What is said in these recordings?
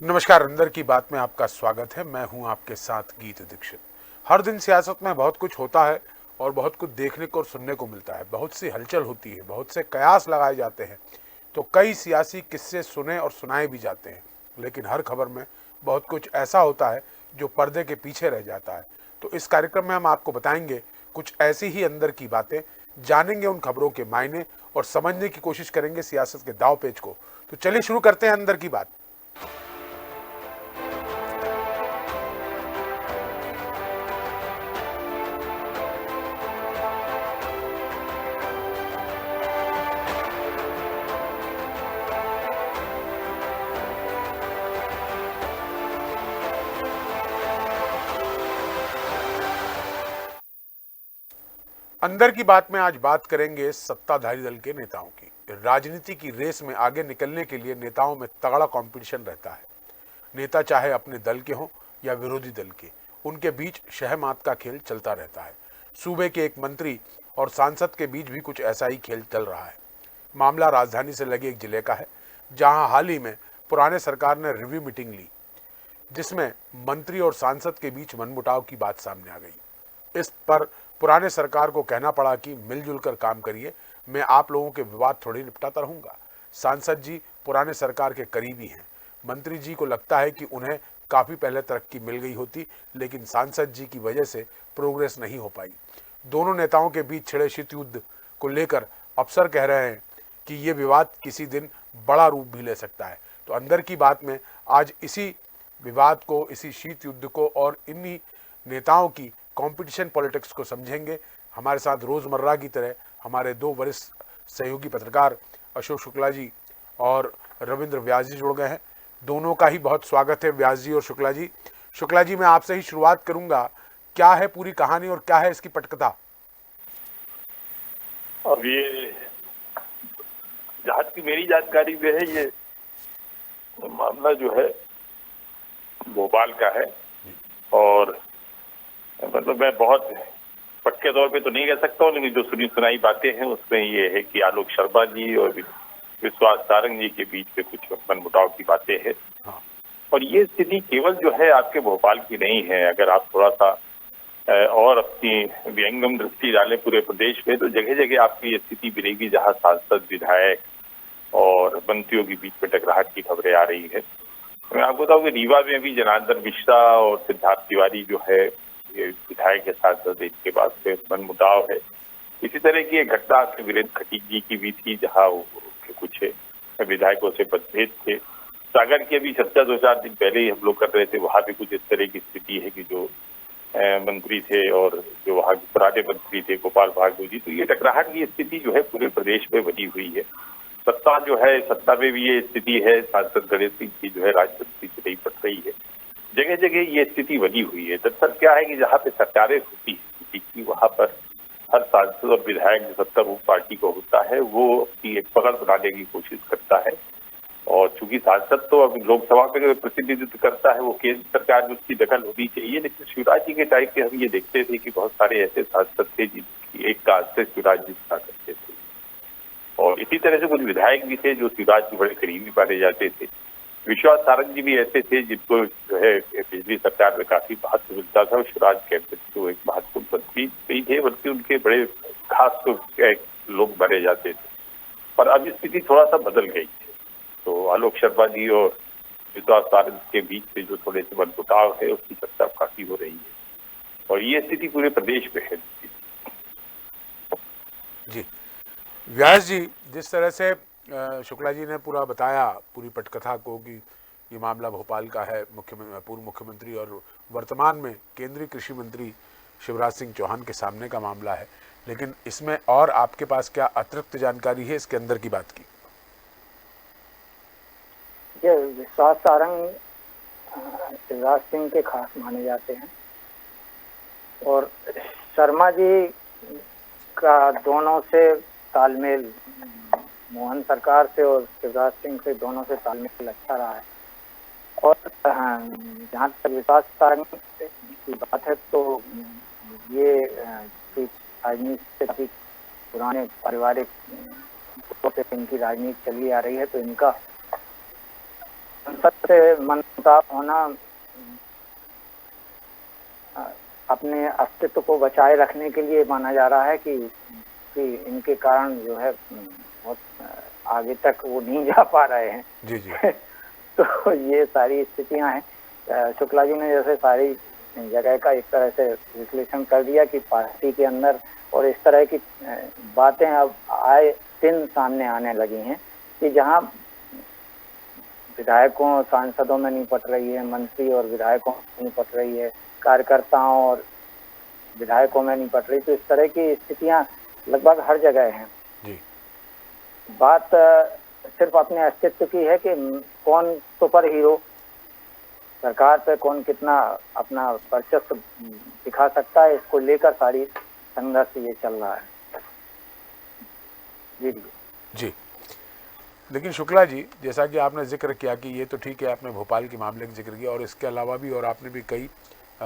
नमस्कार। अंदर की बात में आपका स्वागत है। मैं हूं आपके साथ गीत दीक्षित। हर दिन सियासत में बहुत कुछ होता है और बहुत कुछ देखने को और सुनने को मिलता है। बहुत सी हलचल होती है, बहुत से कयास लगाए जाते हैं, तो कई सियासी किस्से सुने और सुनाए भी जाते हैं। लेकिन हर खबर में बहुत कुछ ऐसा होता है जो पर्दे के पीछे रह जाता है। तो इस कार्यक्रम में हम आपको बताएंगे कुछ ऐसी ही अंदर की बातें, जानेंगे उन खबरों के मायने और समझने की कोशिश करेंगे सियासत के दाव पेच को। तो चलिए शुरू करते हैं अंदर की बात। अंदर की बात में आज बात करेंगे सत्ताधारी दल के नेताओं की। राजनीति की रेस में आगे निकलने के लिए नेताओं में तगड़ा कंपटीशन रहता है। नेता चाहे अपने दल के हों या विरोधी दल के, उनके बीच शहमात का खेल चलता रहता है। सूबे के एक मंत्री और सांसद के बीच भी कुछ ऐसा ही खेल चल रहा है। मामला राजधानी से लगे एक जिले का है, जहां हाल ही में पुराने सरकार ने रिव्यू मीटिंग ली, जिसमें मंत्री और सांसद के बीच मनमुटाव की बात सामने आ गई। इस पर पुराने सरकार को कहना पड़ा कि मिलजुल कर काम करिए, मैं आप लोगों के विवाद थोड़ी निपटाता रहूंगा। सांसद जी पुराने सरकार के करीबी हैं। मंत्री जी को लगता है कि उन्हें काफी पहले तरक्की मिल गई होती, लेकिन सांसद जी की वजह से प्रोग्रेस नहीं हो पाई। दोनों नेताओं के बीच छिड़े शीत युद्ध को लेकर अफसर कह रहे हैं कि ये विवाद किसी दिन बड़ा रूप भी ले सकता है। तो अंदर की बात में आज इसी विवाद को, इसी शीत युद्ध को और इन्हीं नेताओं की कंपटीशन पॉलिटिक्स को समझेंगे। हमारे साथ रोजमर्रा की तरह हमारे दो वरिष्ठ सहयोगी पत्रकार अशोक शुक्ला जी और रविंद्र व्यास जी जुड़ गए हैं। दोनों का ही बहुत स्वागत है, व्यास जी और शुक्ला जी। शुक्ला जी, मैं आपसे ही शुरुआत करूंगा। क्या है पूरी कहानी और क्या है इसकी पटकथा? अब ये जहाँ की मेरी जानकारी में है, ये मामला जो है भोपाल का है। और मतलब मैं बहुत पक्के तौर पे तो नहीं कह सकता हूँ, लेकिन जो सुनी सुनाई बातें हैं उसमें ये है कि आलोक शर्मा जी और विश्वास सारंग जी के बीच में कुछ मनमुटाव की बातें हैं। हाँ। और ये स्थिति केवल जो है आपके भोपाल की नहीं है। अगर आप थोड़ा सा और अपनी व्यंगम दृष्टि डालें पूरे प्रदेश में, तो जगह जगह आपकी ये स्थिति मिलेगी जहाँ सांसद, विधायक और मंत्रियों के बीच में टकराहट की खबरें आ रही है। मैं आपको बताऊं कि रीवा में भी जनार्दन मिश्रा और सिद्धार्थ तिवारी जो है ये विधायक के साथ इनके बाद से मनमुटाव है। इसी तरह की एक घटना आपके वीरेंद्र खटीक जी की भी थी, जहाँ कुछ विधायकों से मतभेद थे। सागर की अभी चर्चा 2-4 दिन पहले ही हम लोग कर रहे थे, वहां भी कुछ इस तरह की स्थिति है कि जो मंत्री थे और जो वहाँ के पुराने मंत्री थे गोपाल भार्गव जी, तो ये टकराहट की स्थिति जो है पूरे प्रदेश में बनी हुई है। सत्ता जो है, सत्ता में भी ये स्थिति है। सांसद गणेश सिंह की जो है राजनीति से नहीं पट रही है। जगह जगह ये स्थिति बनी हुई है। दरअसल क्या है कि जहाँ पे सरकारें होती है वहां पर हर सांसद और विधायक जो सत्तारूढ़ पार्टी को होता है वो अपनी एक पकड़ बनाने की कोशिश करता है। और चूंकि सांसद तो अब लोकसभा में प्रतिनिधित्व करता है, वो केंद्र सरकार में उसकी दखल होनी चाहिए। लेकिन शिवराज जी के टाइम पे हम ये देखते थे कि बहुत सारे ऐसे सांसद थे जिनकी एक काज से शिवराज जी जिता करते थे। और इसी तरह से कुछ विधायक भी थे जो शिवराज के बड़े करीबी माने जाते थे। विश्वास सारंग जी भी ऐसे थे जिनको जो है पिछली सरकार में काफी महत्व मिलता था। शिवराज कैबिनेट को एक महत्वपूर्ण मंत्री नहीं थे, बल्कि उनके बड़े खास लोग माने जाते थे। पर अब स्थिति थोड़ा सा बदल गई है। तो आलोक शर्मा जी और विश्वास सारंग के बीच में जो थोड़े से मनमुटाव है उसकी चर्चा काफी हो रही है। और ये स्थिति पूरे प्रदेश में है। जी व्यास जी, जिस तरह से शुक्ला जी ने पूरा बताया पूरी पटकथा को कि ये मामला भोपाल का है, पूर्व मुख्यमंत्री और वर्तमान में केंद्रीय कृषि मंत्री शिवराज सिंह चौहान के सामने का मामला है, लेकिन इसमें और आपके पास क्या अतिरिक्त जानकारी है इसके अंदर की बात की? ये विश्वास सारंग शिवराज सिंह के खास माने जाते हैं और शर्मा जी का दोनों से तालमेल, मोहन सरकार से और शिवराज सिंह से दोनों से तालमेल अच्छा रहा है। और जहाँ तक विश्वास सारंग की बात है तो ये राजनीति से काफी पुराने पारिवारिक तौर से इनकी राजनीति चली आ रही है, तो इनका संसद से मनमुटाव होना अपने अस्तित्व को बचाए रखने के लिए माना जा रहा है कि इनके कारण जो है बहुत आगे तक वो नहीं जा पा रहे हैं। जी जी। तो ये सारी स्थितियां हैं। शुक्ला जी ने जैसे सारी जगह का एक तरह से विश्लेषण कर दिया कि पार्टी के अंदर और इस तरह की बातें अब आए दिन सामने आने लगी हैं कि जहां विधायकों सांसदों में नहीं पट रही है, मंत्री और विधायकों में नहीं पट रही है, कार्यकर्ताओं और विधायकों में नहीं पट रही, तो इस तरह की स्थितियां लगभग हर जगह हैं। जी। बात सिर्फ अपने अस्तित्व की है कि कौन सुपर हीरो, सरकार पे कौन कितना अपना वर्चस्व दिखा सकता है, इसको लेकर सारी संघर्ष ये चल रहा है। जी जी। लेकिन शुक्ला जी, जैसा कि आपने जिक्र किया कि ये तो ठीक है, आपने भोपाल के मामले का जिक्र किया और इसके अलावा भी और आपने भी कई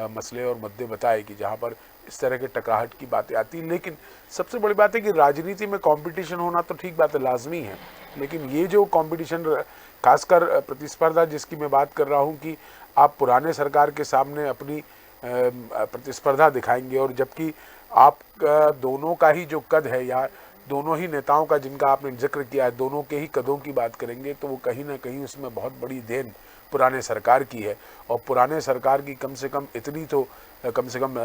मसले और मुद्दे बताए कि जहाँ पर इस तरह के टकराहट की बातें आती हैं, लेकिन सबसे बड़ी बात है कि राजनीति में कंपटीशन होना तो ठीक बात है, लाजमी है, लेकिन ये जो कंपटीशन, खासकर प्रतिस्पर्धा जिसकी मैं बात कर रहा हूँ कि आप पुराने सरकार के सामने अपनी प्रतिस्पर्धा दिखाएंगे और जबकि आप दोनों का ही जो कद है या दोनों ही नेताओं का जिनका आपने जिक्र किया है, दोनों के ही कदों की बात करेंगे तो वो कहीं ना कहीं उसमें बहुत बड़ी देन पुराने सरकार की है। और पुराने सरकार की कम से कम इतनी तो कम से कम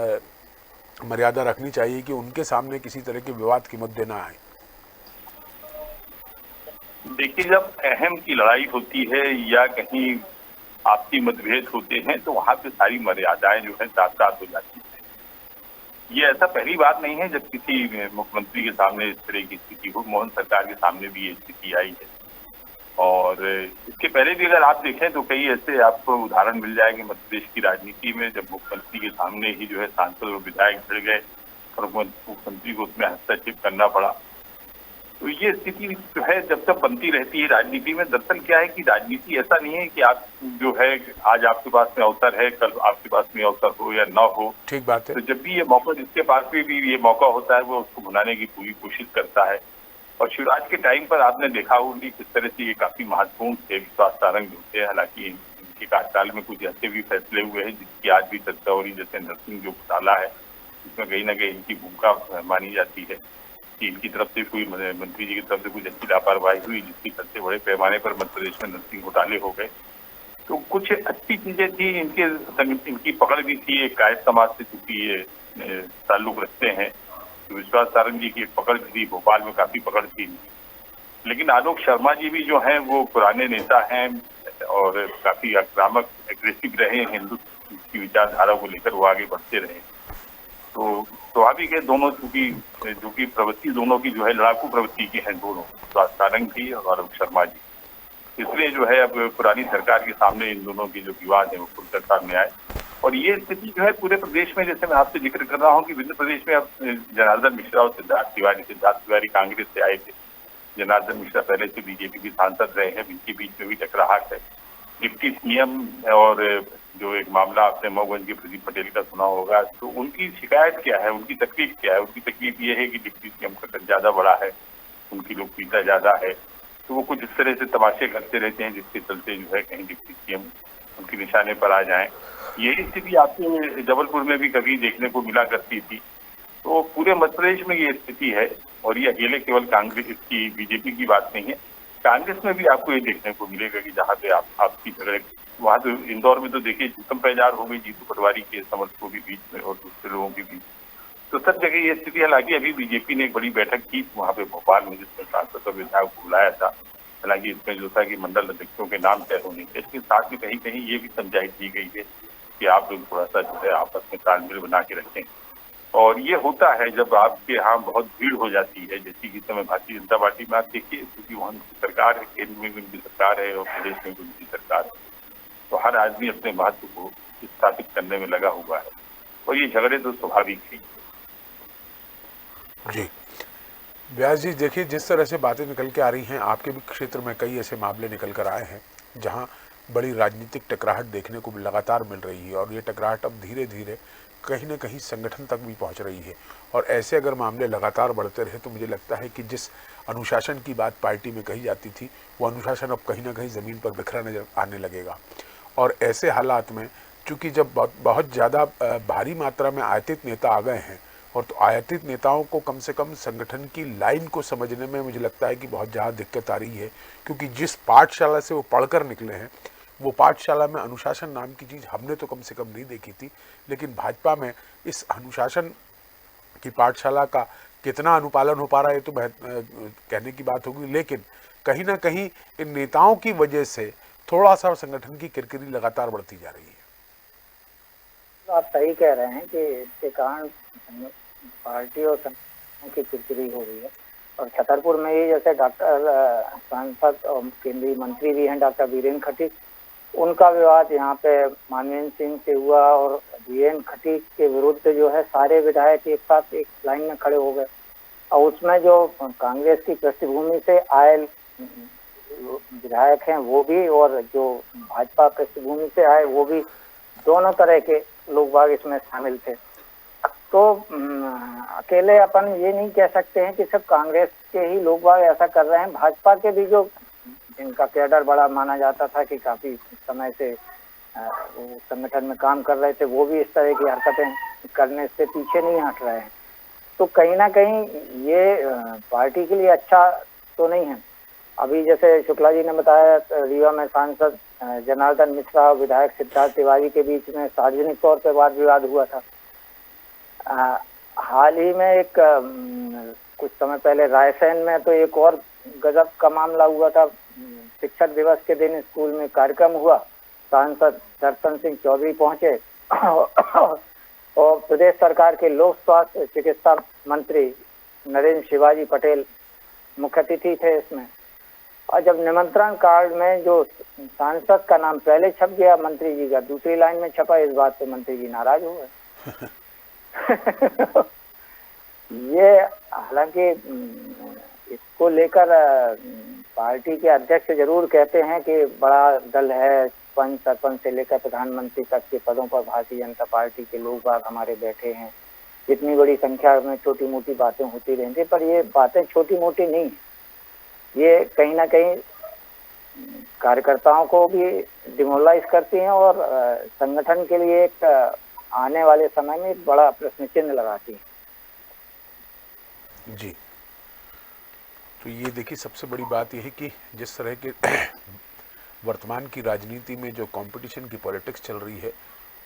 मर्यादा रखनी चाहिए कि उनके सामने किसी तरह के विवाद के मुद्दे ना आए। देखिए, जब अहम की लड़ाई होती है या कहीं आपसी मतभेद होते हैं तो वहां पे सारी मर्यादाएं जो है साथ साथ हो जाती है। ये ऐसा पहली बात नहीं है जब किसी मुख्यमंत्री के सामने इस तरह की स्थिति हो। मोहन सरकार के सामने भी ये स्थिति आई है और इसके पहले भी अगर आप देखें तो कई ऐसे आपको उदाहरण मिल जाएंगे मध्य प्रदेश की राजनीति में, जब मुख्यमंत्री के सामने ही जो है सांसद और विधायक भिड़ गए और मुख्यमंत्री को उसमें हस्तक्षेप करना पड़ा। तो ये स्थिति जो है जब तक बनती रहती है राजनीति में। दरअसल क्या है कि राजनीति ऐसा नहीं है कि आप जो है आज आपके पास में अवसर है, कल आपके पास में अवसर हो या ना हो। ठीक बात है। तो जब भी ये मौका, जिसके पास भी ये मौका होता है, वो उसको भुनाने की पूरी कोशिश करता है। और शिवराज के टाइम पर आपने देखा होगा कि किस तरह से ये काफी महत्वपूर्ण थे विश्वास सारंग होते हैं। हालांकि इनके कार्यकाल में कुछ ऐसे भी फैसले हुए हैं जिसकी आज भी चर्चा हो रही, जैसे नरसिंह जो घोटाला है, इसमें कहीं ना कहीं इनकी भूमिका मानी जाती है कि इनकी तरफ से कोई मंत्री जी की तरफ से कुछ अच्छी लापरवाही हुई जिसकी सबसे बड़े पैमाने पर मध्य प्रदेश में नरसिंह घोटाले हो गए। तो कुछ अच्छी चीजें थी, इनकी पकड़ भी थी, एक कायद समाज से चूंकि ये ताल्लुक रखते हैं तो विश्वास सारंग जी की एक पकड़ थी, भोपाल में काफी पकड़ थी। लेकिन आलोक शर्मा जी भी जो हैं वो पुराने नेता हैं और काफी आक्रामक, एग्रेसिव रहे, हिंदुत्व की विचारधारा को लेकर वो आगे बढ़ते रहे। तो स्वाभाविक है दोनों जो की प्रवृत्ति दोनों की जो है लड़ाकू प्रवृत्ति की है दोनों, विश्वास सारंग जी और आलोक शर्मा जी। इसलिए जो है अब पुरानी सरकार के सामने इन दोनों के जो विवाद है वो खुलकर सामने आए। और ये स्थिति जो है पूरे प्रदेश में, जैसे मैं आपसे जिक्र कर रहा हूँ कि विभिन्न प्रदेश में अब जनार्दन मिश्रा और सिद्धार्थ तिवारी कांग्रेस से आए थे। जनार्दन मिश्रा पहले से बीजेपी के सांसद रहे हैं, इनके बीच में भी टकराहट है। डिप्टी सीएम और जो एक मामला आपने मऊगंज के प्रदीप पटेल का सुना होगा, तो उनकी शिकायत क्या है, उनकी तकलीफ क्या है? उनकी तकलीफ ये है कि डिप्टी सीएम का कद ज्यादा बड़ा है, उनकी लोकप्रियता ज्यादा है, तो वो कुछ इस तरह से तमाशे करते रहते हैं जिसके चलते जो है कहीं डिप्टी सीएम उनके निशाने पर आ जाए। यही स्थिति आपको जबलपुर में भी कभी देखने को मिला करती थी। तो पूरे मध्य प्रदेश में ये स्थिति है और ये अकेले केवल कांग्रेस की, बीजेपी की बात नहीं है। कांग्रेस में भी आपको ये देखने को मिलेगा कि जहाँ पे आपकी झगड़े, वहाँ तो इंदौर में तो देखिए झुकम पैजार हो गई जीतू पटवारी के समर्थकों के बीच में और दूसरे लोगों के बीच। तो सब जगह ये स्थिति, हालांकि अभी बीजेपी ने एक बड़ी बैठक की वहाँ पे भोपाल में जिसमें सांसद और विधायक को बुलाया था। हालांकि इसमें जो था कि मंडल अध्यक्षों के नाम तय होने थे, इसके साथ में कहीं कहीं ये भी समझाई दी गई है कि आप लोग थोड़ा सा जो है आपस में तालमेल बना के रखें। और ये होता है जब आपके यहाँ बहुत भीड़ हो जाती है, जैसे कि समय भारतीय जनता पार्टी में आप देखिए, क्योंकि वहाँ उनकी सरकार है, केंद्र में भी उनकी सरकार है और प्रदेश में भी उनकी सरकार है, तो हर आदमी अपने महत्व को स्थापित करने में लगा हुआ है और ये झगड़े तो स्वाभाविक ही। जी व्यास जी, देखिए जिस तरह से बातें निकल के आ रही हैं, आपके भी क्षेत्र में कई ऐसे मामले निकल कर आए हैं जहां बड़ी राजनीतिक टकराहट देखने को लगातार मिल रही है और ये टकराहट अब धीरे धीरे कहीं ना कहीं संगठन तक भी पहुंच रही है। और ऐसे अगर मामले लगातार बढ़ते रहे तो मुझे लगता है कि जिस अनुशासन की बात पार्टी में कही जाती थी वो अनुशासन अब कहीं ना कहीं ज़मीन पर बिखरा नजर आने लगेगा। और ऐसे हालात में चूंकि जब बहुत ज़्यादा भारी मात्रा में आयातित नेता आ गए हैं और तो आयातित नेताओं को कम से कम संगठन की लाइन को समझने में मुझे लगता है कि बहुत ज़्यादा दिक्कत आ रही है, क्योंकि जिस पाठशाला से वो पढ़कर निकले हैं वो पाठशाला में अनुशासन नाम की चीज़ हमने तो कम से कम नहीं देखी थी। लेकिन भाजपा में इस अनुशासन की पाठशाला का कितना अनुपालन हो पा रहा है ये तो कहने की बात होगी, लेकिन कहीं ना कहीं इन नेताओं की वजह से थोड़ा सा संगठन की किरकिरी लगातार बढ़ती जा रही है। आप सही कह रहे हैं कि इसके कारण पार्टी और संगठन की किरकिरी हो रही है। और छतरपुर में ही जैसे डॉक्टर सांसद और केंद्रीय मंत्री भी हैं डॉक्टर वीरेंद्र खटीक, उनका विवाद यहाँ पे मानवेंद्र सिंह से हुआ और वीरेंद्र खटीक के विरुद्ध जो है सारे विधायक एक साथ एक लाइन में खड़े हो गए। और उसमें जो कांग्रेस की पृष्ठभूमि से आए विधायक हैं वो भी और जो भाजपा पृष्ठभूमि से आए वो भी, दोनों तरह के लोग बाग इसमें शामिल थे। तो अकेले अपन ये नहीं कह सकते हैं कि सिर्फ कांग्रेस के ही लोग बाग ऐसा कर रहे हैं। भाजपा के भी जो जिनका कैडर बड़ा माना जाता था कि काफी समय से वो संगठन में काम कर रहे थे, वो भी इस तरह की हरकतें करने से पीछे नहीं हट रहे हैं। तो कहीं ना कहीं ये पार्टी के लिए अच्छा तो नहीं है। अभी जैसे शुक्ला जी ने बताया, रीवा में सांसद जनार्दन मिश्रा और विधायक सिद्धार्थ तिवारी के बीच में सार्वजनिक तौर पर वाद विवाद हुआ था। हाल ही में एक कुछ समय पहले रायसेन में तो एक और गजब का मामला हुआ था। शिक्षक दिवस के दिन स्कूल में कार्यक्रम हुआ, सांसद दर्शन सिंह चौधरी पहुंचे और प्रदेश सरकार के लोक स्वास्थ्य चिकित्सा मंत्री नरेंद्र शिवाजी पटेल मुख्य अतिथि थे इसमें। और जब निमंत्रण कार्ड में जो सांसद का नाम पहले छप गया, मंत्री जी का दूसरी लाइन में छपा, इस बात पे मंत्री जी नाराज हो गए। ये हालांकि इसको लेकर पार्टी के अध्यक्ष जरूर कहते हैं कि बड़ा दल है, पंच सरपंच से लेकर प्रधानमंत्री तक के पदों पर भारतीय जनता पार्टी के लोग बाग हमारे बैठे हैं, इतनी बड़ी संख्या में छोटी मोटी बातें होती रहेंगी। पर ये बातें छोटी मोटी नहीं, ये कहीं ना कहीं कार्यकर्ताओं को भी डिमोरलाइज करती हैं और संगठन के लिए एक आने वाले समय में एक बड़ा प्रश्न चिन्ह लगाती है। जी, तो ये देखिए सबसे बड़ी बात यह है कि जिस तरह के वर्तमान की राजनीति में जो कंपटीशन की पॉलिटिक्स चल रही है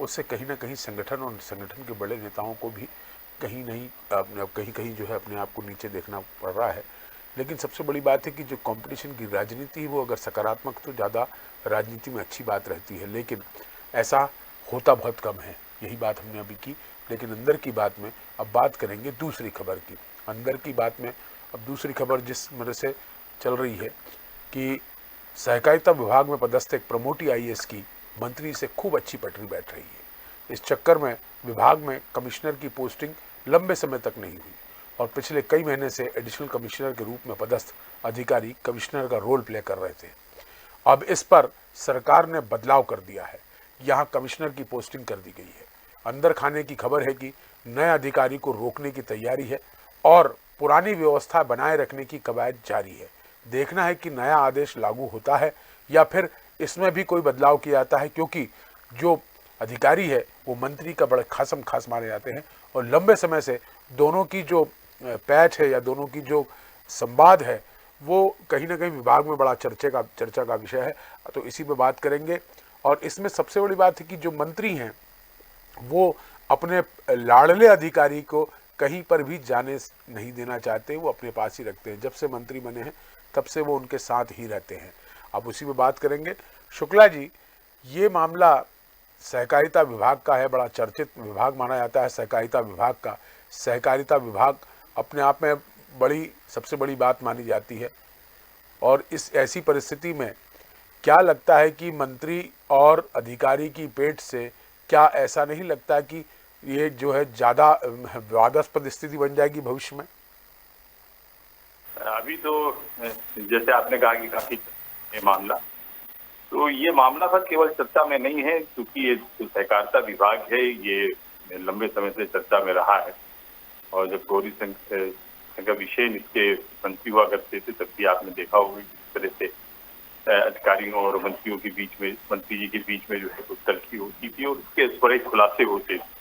उससे कहीं ना कहीं संगठन और संगठन के बड़े नेताओं को भी कहीं कहीं जो है अपने आप को नीचे देखना पड़ रहा है। लेकिन सबसे बड़ी बात है कि जो कंपटीशन की राजनीति है वो अगर सकारात्मक तो ज़्यादा राजनीति में अच्छी बात रहती है, लेकिन ऐसा होता बहुत कम है। यही बात हमने अभी की। लेकिन अंदर की बात में अब बात करेंगे दूसरी खबर की। अंदर की बात में अब दूसरी खबर जिस तरह से चल रही है कि सहकारिता विभाग में पदस्थ एक प्रमोटी IAS की मंत्री से खूब अच्छी पटरी बैठ रही है। इस चक्कर में विभाग में कमिश्नर की पोस्टिंग लंबे समय तक नहीं हुई और पिछले कई महीने से एडिशनल कमिश्नर के रूप में पदस्थ अधिकारी कमिश्नर का रोल प्ले कर रहे थे। अब इस पर सरकार ने बदलाव कर दिया है, यहाँ कमिश्नर की पोस्टिंग कर दी गई है। अंदर खाने की खबर है कि नए अधिकारी को रोकने की तैयारी है और पुरानी व्यवस्था बनाए रखने की कवायद जारी है। देखना है कि नया आदेश लागू होता है या फिर इसमें भी कोई बदलाव किया जाता है, क्योंकि जो अधिकारी है वो मंत्री का बड़े खासम खास माने जाते हैं और लंबे समय से दोनों की जो पैच है या दोनों की जो संवाद है वो कहीं ना कहीं विभाग में बड़ा चर्चा का विषय है। तो इसी पे बात करेंगे। और इसमें सबसे बड़ी बात है कि जो मंत्री हैं वो अपने लाड़ले अधिकारी को कहीं पर भी जाने नहीं देना चाहते, वो अपने पास ही रखते हैं। जब से मंत्री बने हैं तब से वो उनके साथ ही रहते हैं। अब उसी में बात करेंगे। शुक्ला जी, ये मामला सहकारिता विभाग का है, बड़ा चर्चित विभाग माना जाता है सहकारिता विभाग का। सहकारिता विभाग अपने आप में सबसे बड़ी बात मानी जाती है और इस ऐसी परिस्थिति में क्या लगता है कि मंत्री और अधिकारी की पेट से क्या ऐसा नहीं लगता कि ये जो है ज़्यादा विवादास्पद स्थिति बन जाएगी भविष्य में? अभी तो जैसे आपने कहा कि काफी ये मामला, तो ये मामला सर केवल चर्चा में नहीं है, क्योंकि ये जो सहकारिता विभाग है ये लंबे समय से चर्चा में रहा है। और जब गौरी शंकर विशेन इसके मंत्री हुआ करते थे, तब भी आपने देखा होगा किस तरह से अधिकारियों और मंत्रियों के बीच में, मंत्री जी के बीच में जो है कुछ तलखी होती थी और उसके बड़े खुलासे होते थे।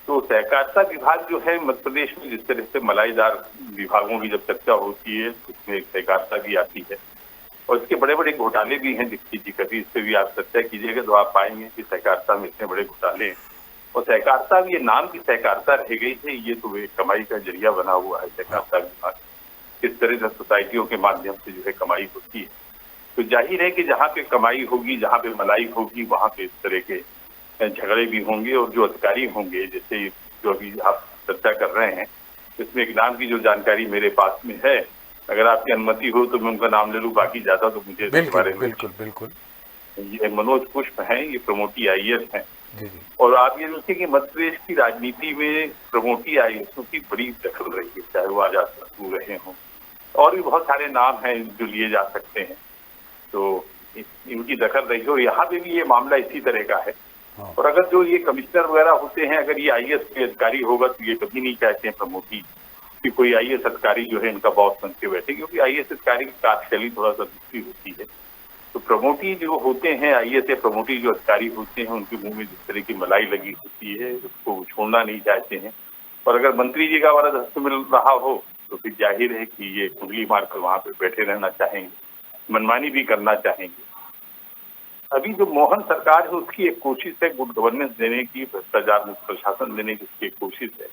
तो सहकारिता विभाग जो है मध्य प्रदेश में, जिस तरह से मलाईदार विभागों की जब चर्चा होती है तो उसमें एक सहकारिता भी आती है और इसके बड़े बड़े घोटाले भी हैं। डिप्टी जी, कभी इस पर भी आप चर्चा कीजिएगा तो आप पाएंगे कि सहकारिता में इतने बड़े घोटाले हैं। और सहकारिता भी, ये नाम की सहकारिता रह गई है, ये तो एक कमाई का जरिया बना हुआ है सहकारिता विभाग। किस तरह से सोसाइटियों के माध्यम से जो है कमाई होती है, तो जाहिर है कि जहाँ पे कमाई होगी, जहाँ पे मलाई होगी, वहाँ पे इस तरह के झगड़े भी होंगे। और जो अधिकारी होंगे, जैसे जो अभी आप चर्चा कर रहे हैं, इसमें एक नाम की जो जानकारी मेरे पास में है, अगर आपकी अनुमति हो तो मैं उनका नाम ले लूं, बाकी ज्यादा तो मुझे इसके बारे में। बिल्कुल। ये मनोज पुष्प हैं, ये प्रमोटी IAS हैं। जी। और आप ये देखिए कि मध्य प्रदेश की राजनीति में प्रमोटी IAS की बड़ी दखल रही है, चाहे वो आजाद शत्रु रहे हों, और भी बहुत सारे नाम हैं जो लिए जा सकते हैं। तो इनकी दखल रही हो, यहाँ पे भी ये मामला इसी तरह का है। और अगर जो ये कमिश्नर वगैरह होते हैं, अगर ये IAS के अधिकारी होगा तो ये कभी नहीं कहते हैं प्रमोटी कि कोई IAS अधिकारी जो है इनका बॉस बन के बैठे, क्योंकि IAS अधिकारी की कार्यशैली थोड़ा सा दूसरी होती है। तो प्रमोटी जो होते हैं, IAS या प्रमोटी जो अधिकारी होते हैं, उनके मुंह में जिस तरह की मलाई लगी होती है, उसको छोड़ना नहीं चाहते हैं। और अगर मंत्री जी का वरद हस्त मिल रहा हो तो फिर जाहिर है कि ये कुंडली मारकर वहां पे बैठे रहना चाहेंगे, मनमानी भी करना चाहेंगे। अभी जो मोहन सरकार है उसकी एक कोशिश है गुड गवर्नेंस देने की, भ्रष्टाचार मुक्त प्रशासन देने की उसकी एक कोशिश है।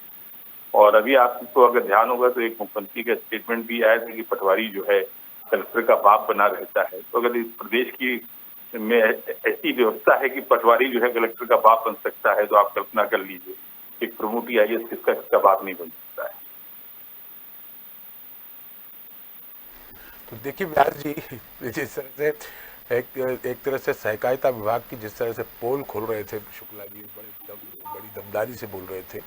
और अभी आपको अगर ध्यान होगा तो एक मुख्यमंत्री का स्टेटमेंट भी आया था कि पटवारी जो है कलेक्टर का बाप बना रहता है। तो अगर इस प्रदेश की में ऐसी व्यवस्था है कि पटवारी जो है कलेक्टर का बाप बन सकता है, तो आप कल्पना कर लीजिए एक प्रमोटी IAS किसका बाप नहीं बन सकता है। तो देखिए व्यास जी, जिस तरह से एक तरह से सहकारिता विभाग की जिस तरह से पोल खोल रहे थे शुक्ला जी, बड़ी दमदारी से बोल रहे थे,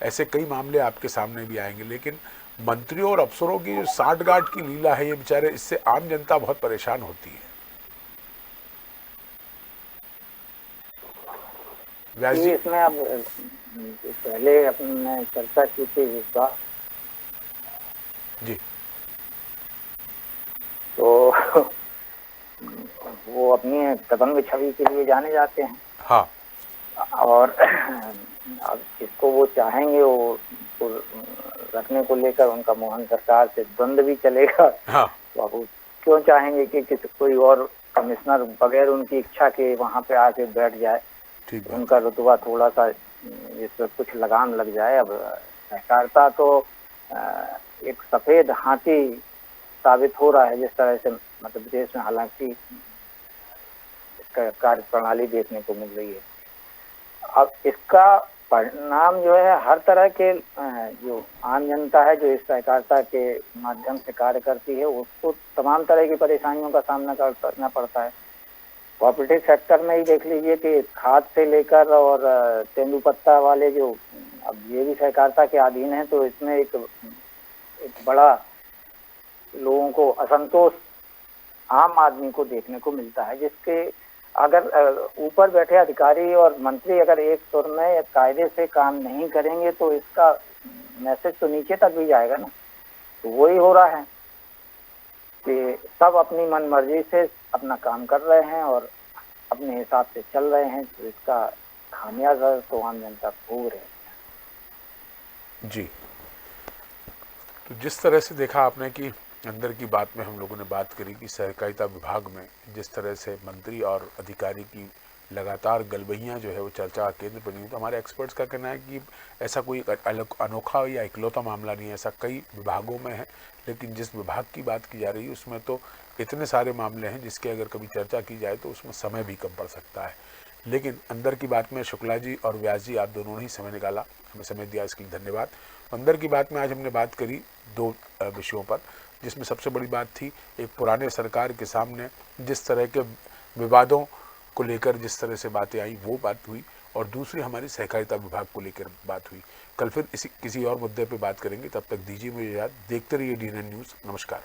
ऐसे कई मामले आपके सामने भी आएंगे। लेकिन मंत्रियों और अफसरों की जो साठगांठ की लीला है, ये बेचारे, इससे आम जनता बहुत परेशान होती है। व्यास जी, इसमें अब पहले अपने चर्चा की थी विश्वास जी, तो वो अपनी दबंग छवि के लिए जाने जाते हैं। हाँ। और अब जिसको वो चाहेंगे वो रखने को लेकर उनका मोहन सरकार से द्वंद्व भी चलेगा। हाँ। तो अब वो क्यों चाहेंगे कि कोई और कमिश्नर बगैर उनकी इच्छा के वहां पे आके बैठ जाए, उनका रुतबा थोड़ा सा इस पर कुछ लगाम लग जाए। अब सहकारिता तो एक सफेद हाथी साबित हो रहा है जिस तरह से मध्य प्रदेश में, हालांकि इसका कार्य प्रणाली देखने को मिल रही है। अब इसका परिणाम जो है हर तरह के जो आम जनता है जो इस सहकारिता के माध्यम से कार्य करती है, उसको तमाम तरह की परेशानियों का सामना करना पड़ता है। कोऑपरेटिव सेक्टर में ही देख लीजिए कि खाद से लेकर और तेंदुपत्ता वाले जो अब ये भी सहकारिता के अधीन है, तो इसमें एक बड़ा लोगों को असंतोष आम आदमी को देखने को मिलता है, जिसके अगर ऊपर बैठे अधिकारी और मंत्री अगर एक सुर में या कायदे से काम नहीं करेंगे तो इसका मैसेज तो नीचे तक भी जाएगा ना। तो वही हो रहा है कि सब अपनी मनमर्जी से अपना काम कर रहे हैं और अपने हिसाब से चल रहे हैं, तो इसका खामियाजा तो आम जनता भोग रहे हैं। जी, तो जिस तरह से देखा आपने कि अंदर की बात में हम लोगों ने बात करी कि सहकारिता विभाग में जिस तरह से मंत्री और अधिकारी की लगातार गलबहियाँ जो है वो चर्चा का केंद्र बनी, तो हमारे एक्सपर्ट्स का कहना है कि ऐसा कोई अनोखा या इकलौता मामला नहीं है, ऐसा कई विभागों में है। लेकिन जिस विभाग की बात की जा रही है उसमें तो इतने सारे मामले हैं जिसके अगर कभी चर्चा की जाए तो उसमें समय भी कम पड़ सकता है। लेकिन अंदर की बात में शुक्ला जी और व्यास जी, आप दोनों ने ही समय निकाला, हमें समय दिया, इसके लिए धन्यवाद। अंदर की बात में आज हमने बात करी दो विषयों पर, जिसमें सबसे बड़ी बात थी एक पुराने सरकार के सामने जिस तरह के विवादों को लेकर जिस तरह से बातें आई वो बात हुई, और दूसरी हमारी सहकारिता विभाग को लेकर बात हुई। कल फिर किसी और मुद्दे पर बात करेंगे, तब तक दीजिए मुझे याद, देखते रहिए DNN न्यूज़। नमस्कार।